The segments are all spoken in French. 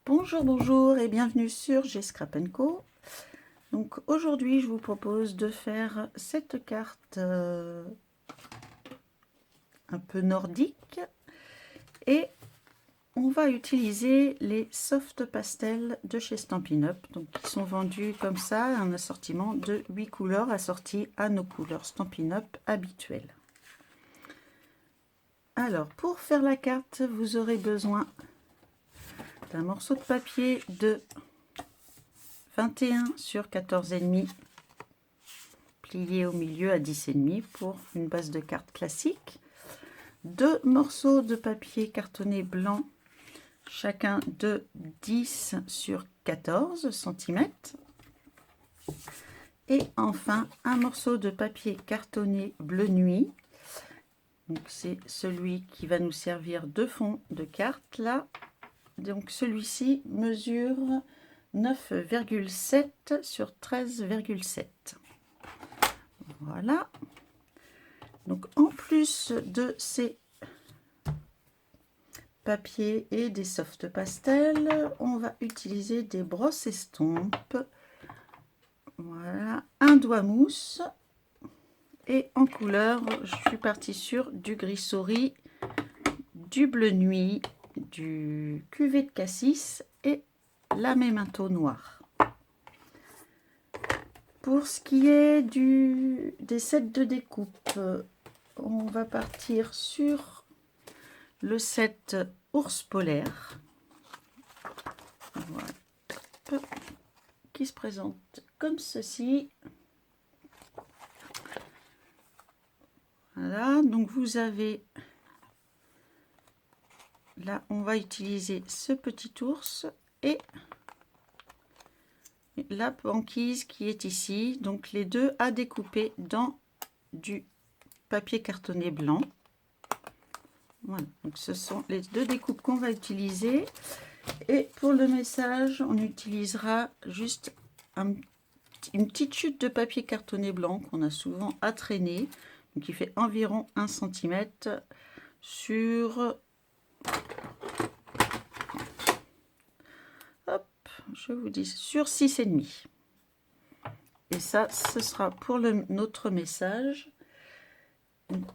Bonjour, bonjour et bienvenue sur G-Scrap & Co. Donc aujourd'hui je vous propose de faire cette carte un peu nordique et on va utiliser les soft pastels de chez Stampin' Up, donc qui sont vendus comme ça, un assortiment de 8 couleurs assorties à nos couleurs Stampin' Up habituelles. Alors pour faire la carte, vous aurez besoin d'un morceau de papier de 21 sur 14,5 plié au milieu à 10,5 pour une base de carte classique. 2 morceaux de papier cartonné blanc, chacun de 10 sur 14 cm. Et enfin un morceau de papier cartonné bleu nuit. Donc c'est celui qui va nous servir de fond de carte là. Donc celui-ci mesure 9,7 sur 13,7. Voilà. Donc en plus de ces papiers et des soft pastels, on va utiliser des brosses estampes. Voilà, un doigt mousse. Et en couleur, je suis partie sur du gris souris, du bleu nuit, du cuvée de cassis et la mémento noire. Pour ce qui est des sets de découpe, on va partir sur le set ours polaire, voilà, qui se présente comme ceci. Voilà, donc vous avez là, on va utiliser ce petit ours et la banquise qui est ici, donc les deux à découper dans du papier cartonné blanc. Voilà, donc ce sont les deux découpes qu'on va utiliser. Et pour le message, on utilisera juste une petite chute de papier cartonné blanc qu'on a souvent à traîner, donc qui fait environ 1 cm sur, hop, je vous dis, sur 6,5. Et ça, ce sera pour notre message. Donc,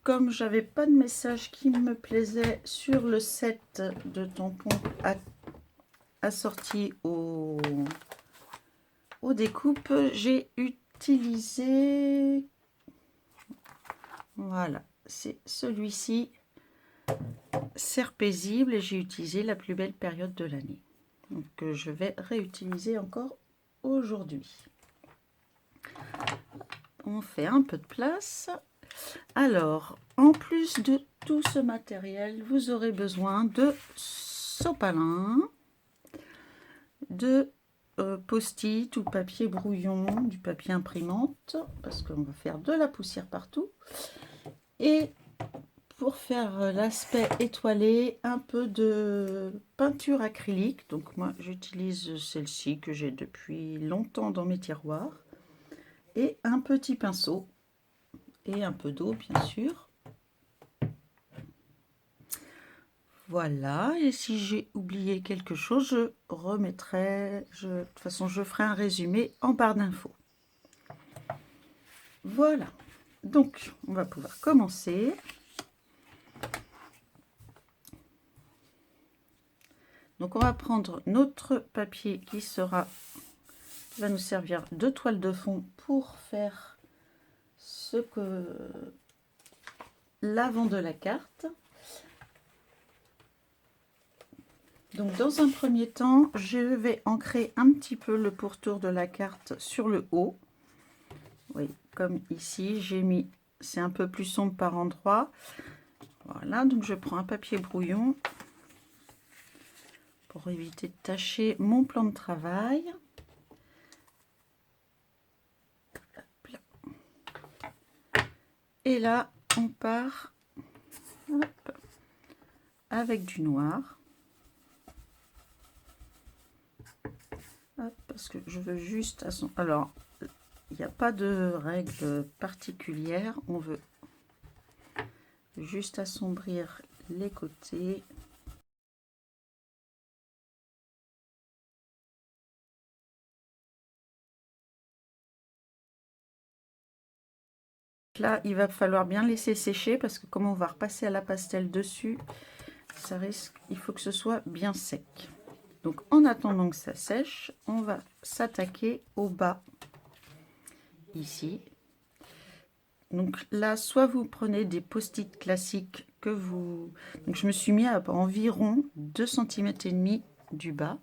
comme j'avais pas de message qui me plaisait sur le set de tampons assorti aux découpes, j'ai utilisé, voilà, c'est celui-ci, serre paisible, et j'ai utilisé la plus belle période de l'année. Donc je vais réutiliser encore aujourd'hui. On fait un peu de place. Alors, en plus de tout ce matériel, vous aurez besoin de sopalin, de post-it ou papier brouillon, du papier imprimante, parce qu'on va faire de la poussière partout. Et pour faire l'aspect étoilé, un peu de peinture acrylique. Donc moi, j'utilise celle-ci que j'ai depuis longtemps dans mes tiroirs. Et un petit pinceau. Et un peu d'eau, bien sûr. Voilà, et si j'ai oublié quelque chose, je remettrai, de toute façon, je ferai un résumé en barre d'infos. Voilà, donc on va pouvoir commencer. Donc on va prendre notre papier qui va nous servir de toile de fond pour faire l'avant de la carte. Donc dans un premier temps, je vais ancrer un petit peu le pourtour de la carte sur le haut. Oui, comme ici, j'ai mis, c'est un peu plus sombre par endroit. Voilà, donc je prends un papier brouillon pour éviter de tacher mon plan de travail. Et là, on part, hop, avec du noir. Hop, parce que je veux juste à son... Alors, il n'y a pas de règle particulière. On veut juste assombrir les côtés. Là, il va falloir bien laisser sécher parce que comme on va repasser à la pastel dessus, ça risque, il faut que ce soit bien sec. Donc en attendant que ça sèche, on va s'attaquer au bas ici. Donc là, soit vous prenez des post-it classiques que vous... Donc je me suis mis à environ 2 cm et demi du bas.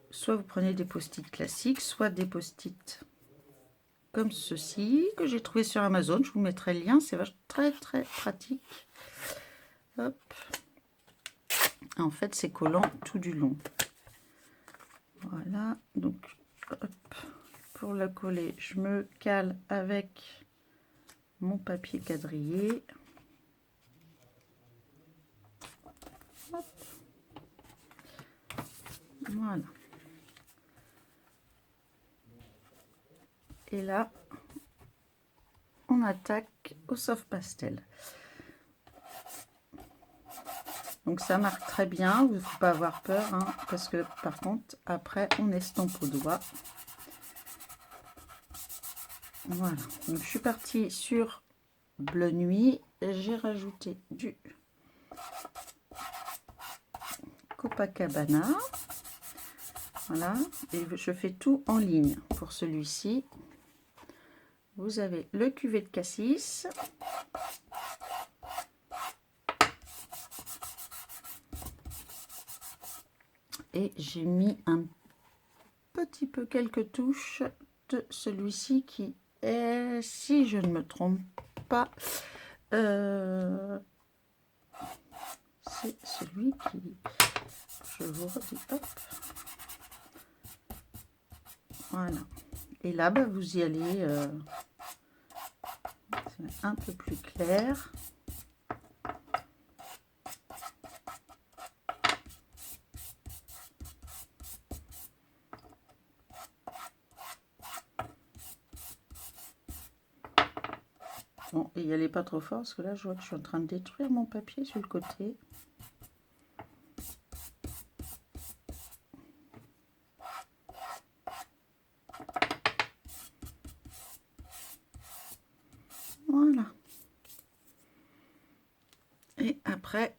Soit vous prenez des post-it classiques, soit des post-it comme ceci, que j'ai trouvé sur Amazon. Je vous mettrai le lien, c'est très très pratique. Hop. En fait, c'est collant tout du long. Voilà, donc hop, pour la coller, je me cale avec mon papier quadrillé. Hop. Voilà. Et là, on attaque au soft pastel. Donc ça marque très bien, il ne faut pas avoir peur, hein, parce que par contre, après, on estompe au doigt. Voilà, donc je suis partie sur bleu nuit, j'ai rajouté du Copacabana. Voilà, et je fais tout en ligne pour celui-ci. Vous avez le cuvet de cassis. Et j'ai mis un petit peu quelques touches de celui-ci qui est, si je ne me trompe pas, c'est celui qui, je vous redis, hop, voilà. Et là, bah, vous y allez un peu plus clair. Bon, et y allez pas trop fort parce que là, je vois que je suis en train de détruire mon papier sur le côté. Voilà. Et après,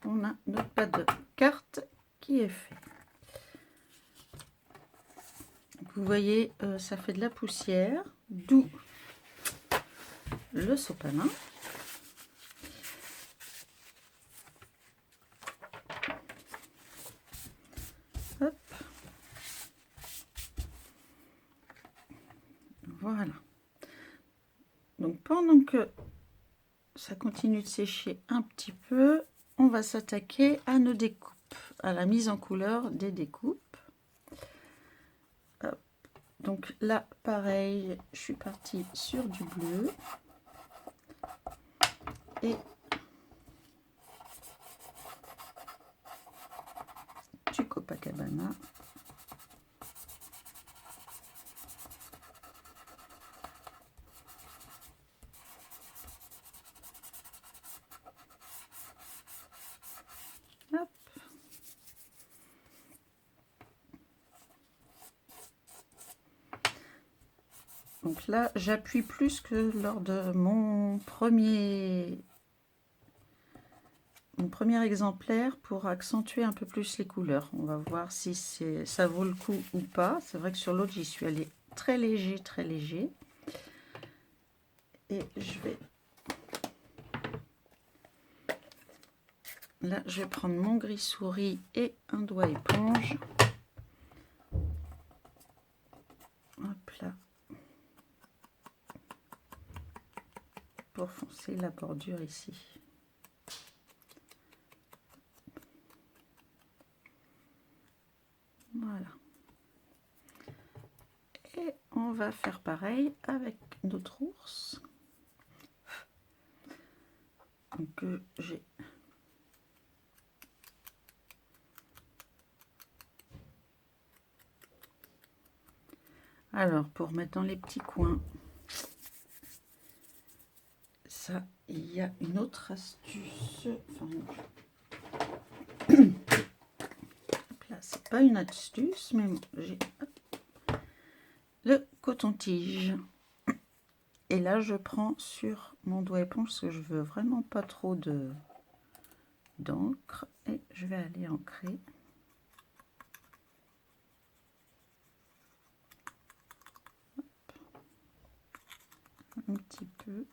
on a notre pas de carte qui est fait. Vous voyez, ça fait de la poussière, d'où le sopalin. Hop. Voilà. Donc pendant que ça continue de sécher un petit peu, on va s'attaquer à nos découpes, à la mise en couleur des découpes. Hop. Donc là, pareil, je suis partie sur du bleu et du Copacabana. Hop. Donc là, j'appuie plus que lors de mon premier exemplaire pour accentuer un peu plus les couleurs. On va voir si ça vaut le coup ou pas. C'est vrai que sur l'autre, j'y suis allée très léger, très léger. Et je vais... Là, je vais prendre mon gris souris et un doigt éponge. Hop là. Pour foncer la bordure ici. Voilà. Et on va faire pareil avec notre ours. Donc j'ai Alors, pour mettre dans les petits coins, ça, il y a une autre astuce. Enfin, là, c'est pas une astuce, mais bon, j'ai le coton-tige. Et là, je prends sur mon doigt éponge parce que je veux vraiment pas trop d'encre. Et je vais aller ancrer. Un petit peu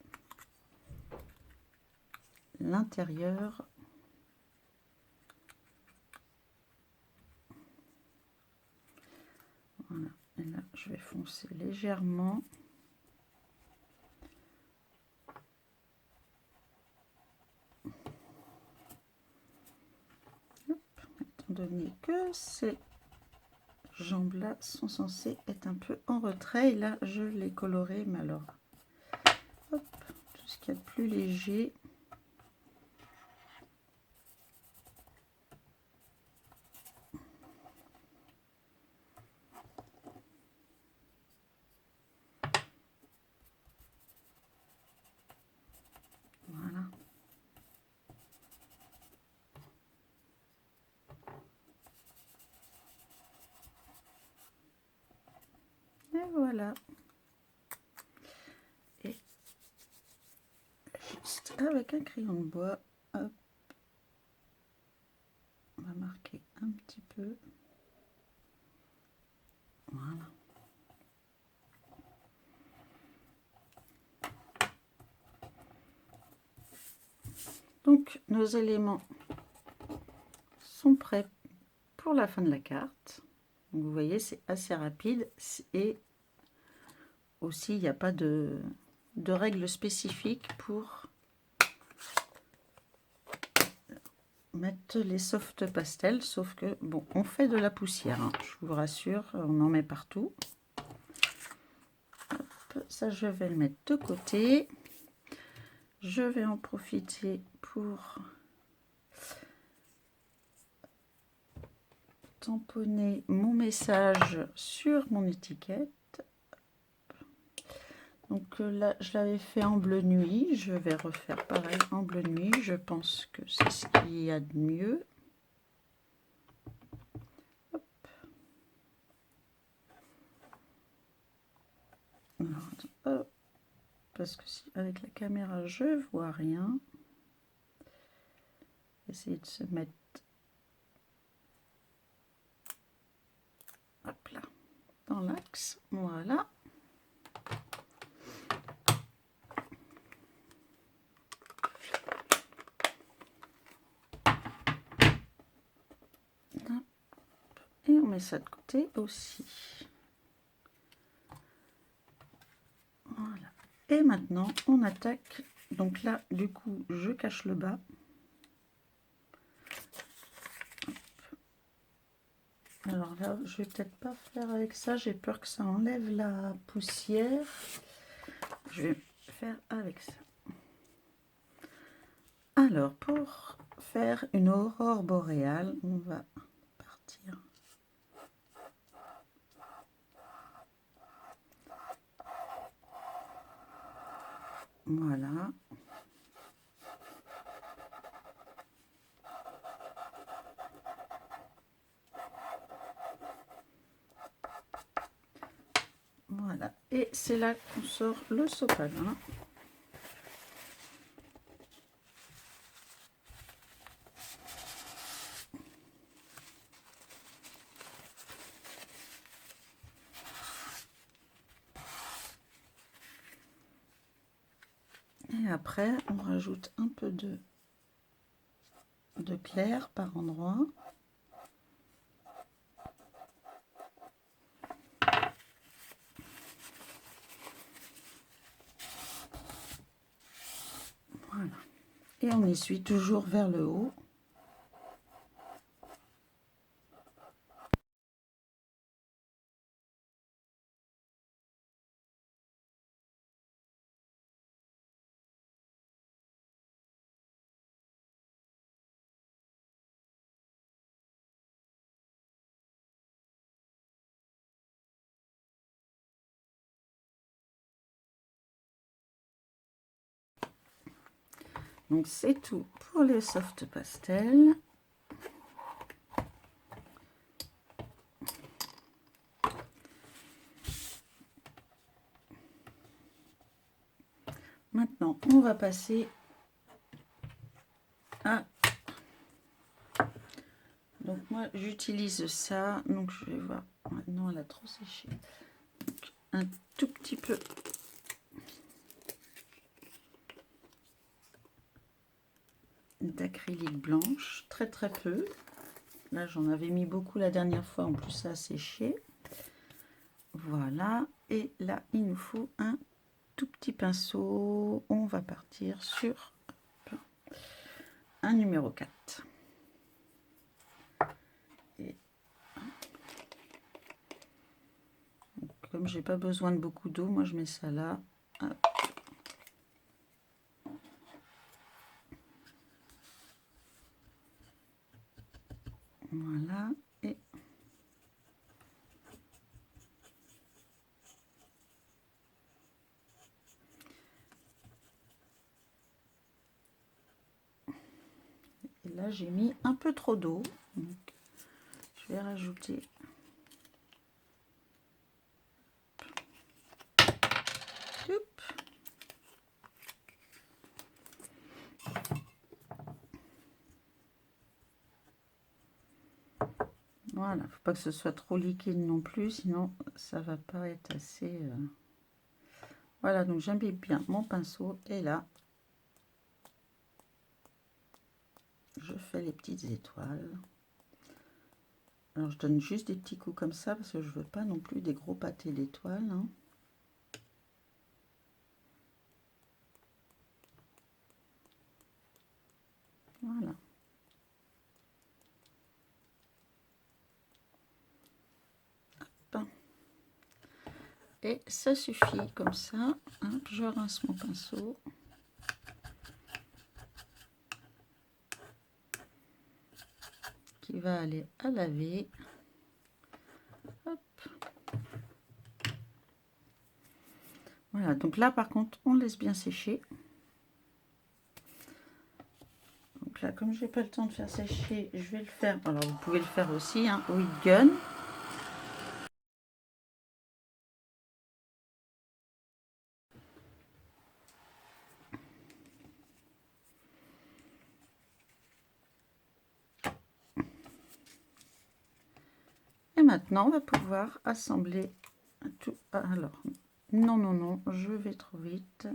l'intérieur. Voilà. Et là, je vais foncer légèrement. Hop. Étant donné que ces jambes-là sont censées être un peu en retrait. Et là, je l'ai coloré, mais alors, hop, tout ce qu'il y a de plus léger. Voilà. Et voilà. Et juste avec un crayon de bois, hop, on va marquer un petit peu. Voilà. Donc, nos éléments sont prêts pour la fin de la carte. Donc, vous voyez, c'est assez rapide et aussi, il n'y a pas de règles spécifiques pour mettre les soft pastels, sauf que, bon, on fait de la poussière, hein, je vous rassure, on en met partout. Hop, ça, je vais le mettre de côté. Je vais en profiter pour tamponner mon message sur mon étiquette. Donc là, je l'avais fait en bleu nuit. Je vais refaire pareil en bleu nuit. Je pense que c'est ce qu'il y a de mieux. Hop. Alors, hop. Parce que si avec la caméra, je vois rien. Essayer de se mettre hop là, dans l'axe. Voilà. Et on met ça de côté aussi. Voilà. Et maintenant, on attaque. Donc là, du coup, je cache le bas. Alors là, je vais peut-être pas faire avec ça. J'ai peur que ça enlève la poussière. Je vais faire avec ça. Alors, pour faire une aurore boréale, on va partir. Voilà. Voilà. Et c'est là qu'on sort le sopalin. Et après, on rajoute un peu de clair par endroit. Voilà. Et on essuie toujours vers le haut. Donc c'est tout pour les soft pastels. Maintenant, on va passer à... Donc moi, j'utilise ça. Donc je vais voir. Maintenant, elle a trop séché. Donc, un tout petit peu d'acrylique blanche. Très très peu. Là, j'en avais mis beaucoup la dernière fois. En plus, ça a séché. Voilà. Et là, il nous faut un tout petit pinceau. On va partir sur un numéro 4. Et comme j'ai pas besoin de beaucoup d'eau, moi je mets ça là. Hop. Voilà. Et là, j'ai mis un peu trop d'eau. Je vais rajouter. Hop. Voilà, faut pas que ce soit trop liquide non plus, sinon ça va pas être assez. Voilà, donc j'imbibe bien mon pinceau et là, je fais les petites étoiles. Alors je donne juste des petits coups comme ça parce que je veux pas non plus des gros pâtés d'étoiles. Hein. Voilà. Hop. Et ça suffit comme ça. Hop, je rince mon pinceau. Qui va aller à laver. Hop. Voilà, donc là par contre on laisse bien sécher. Donc là comme j'ai pas le temps de faire sécher, je vais le faire. Alors vous pouvez le faire aussi hein, au heat gun. Et maintenant on va pouvoir assembler tout. Alors non non non, je vais trop vite.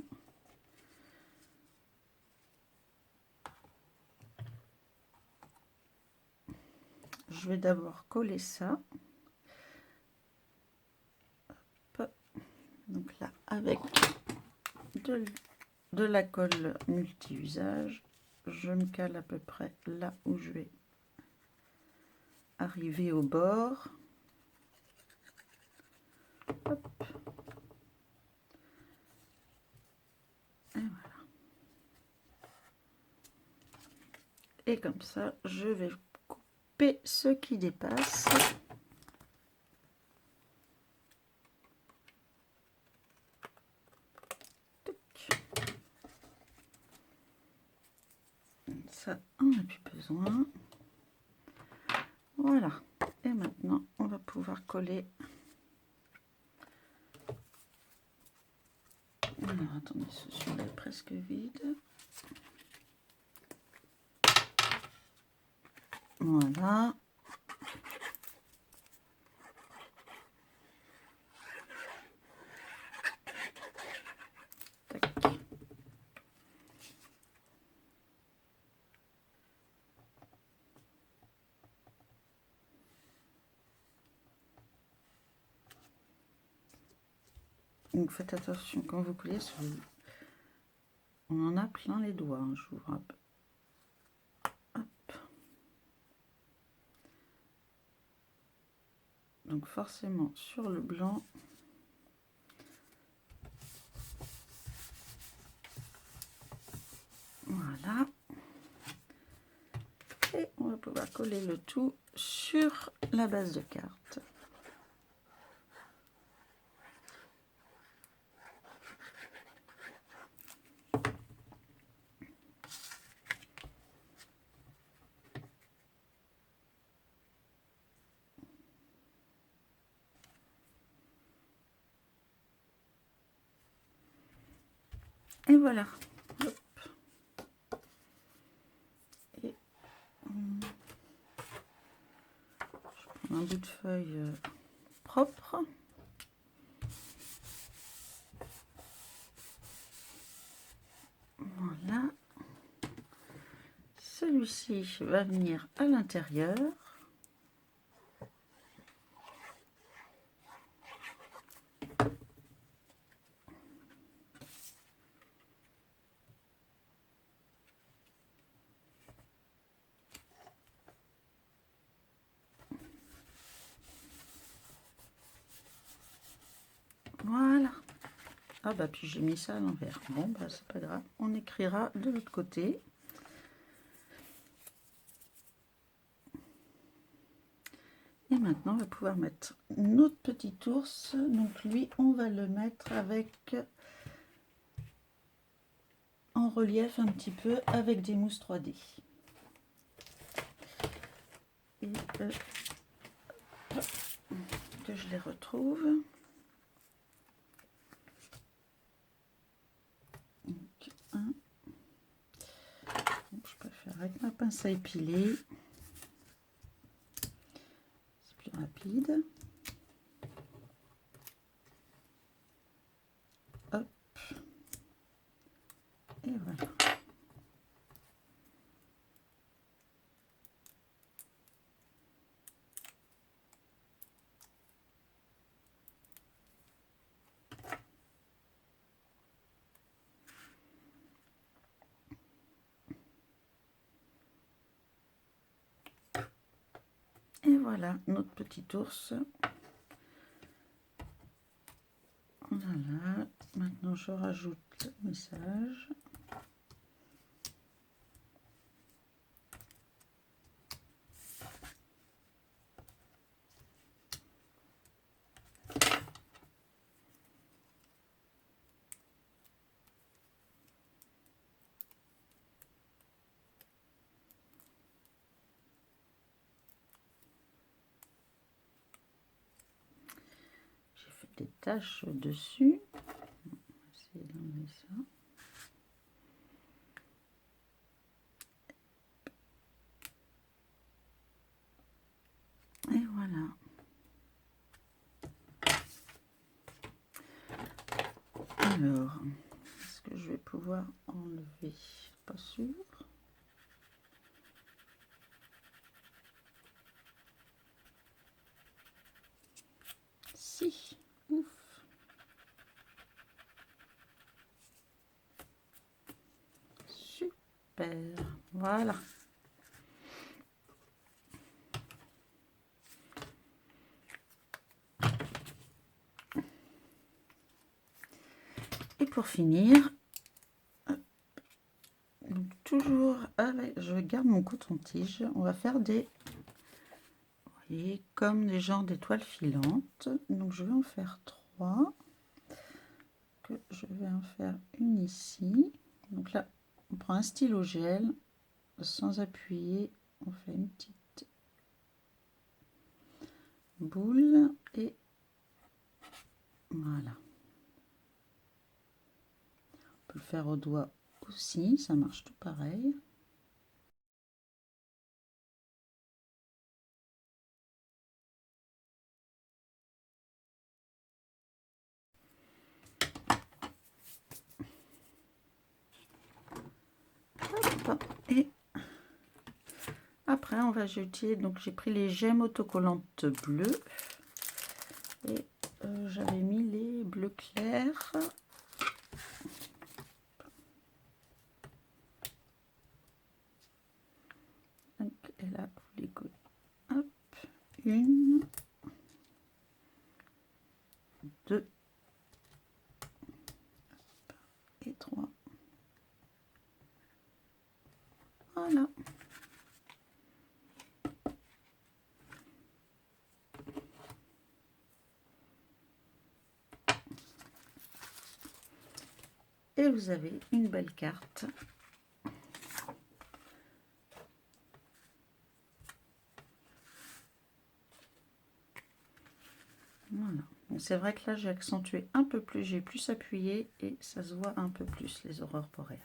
Je vais d'abord coller ça. Hop. Donc là, avec de la colle multi-usage, je me cale à peu près là où je vais arriver au bord. Hop. Et voilà. Et comme ça, je vais couper ce qui dépasse. Ça, on n'a plus besoin. Voilà. Et maintenant, on va pouvoir coller. Alors, attendez, celui-là est presque vide. Voilà. Tac. Donc faites attention quand vous collez, on en a plein les doigts, hein, je vous rappelle. Hop. Donc forcément sur le blanc, voilà. Et on va pouvoir coller le tout sur la base de carte. Et voilà. Hop. Et je prends un bout de feuille propre. Voilà. Celui-ci va venir à l'intérieur. Voilà. Ah bah puis j'ai mis ça à l'envers. Bon bah c'est pas grave. On écrira de l'autre côté. Et maintenant on va pouvoir mettre notre petit ours. Donc lui on va le mettre avec en relief un petit peu avec des mousses 3D. Et que je les retrouve. Donc, un. Donc, je peux faire avec ma pince à épiler. C'est plus rapide. Hop. Et voilà. Et voilà notre petit ours. Voilà. Maintenant je rajoute le message. J'ai fait des taches dessus. On va essayer d'enlever ça. Et voilà. Alors, est-ce que je vais pouvoir enlever? Pas sûr. Si. Ouf. Super. Voilà. Et pour finir, donc toujours avec, je garde mon coton-tige. On va faire des, vous voyez, comme des genres d'étoiles filantes. Donc je vais en faire 3. Que je vais en faire une ici. Donc là, on prend un stylo gel sans appuyer. On fait une petite boule et voilà. On peut le faire au doigt aussi, ça marche tout pareil. Hop, et après on va jeter, donc j'ai pris les gemmes autocollantes bleues et j'avais mis les bleus clairs. Donc, et là vous les collez. Hop, 1, 2 et 3. Voilà. Et vous avez une belle carte. Voilà. C'est vrai que là, j'ai accentué un peu plus, j'ai plus appuyé et ça se voit un peu plus, les aurores boréales.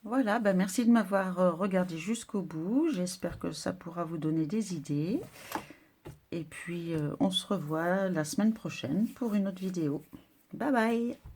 Voilà, bah merci de m'avoir regardé jusqu'au bout. J'espère que ça pourra vous donner des idées. Et puis, on se revoit la semaine prochaine pour une autre vidéo. Bye bye!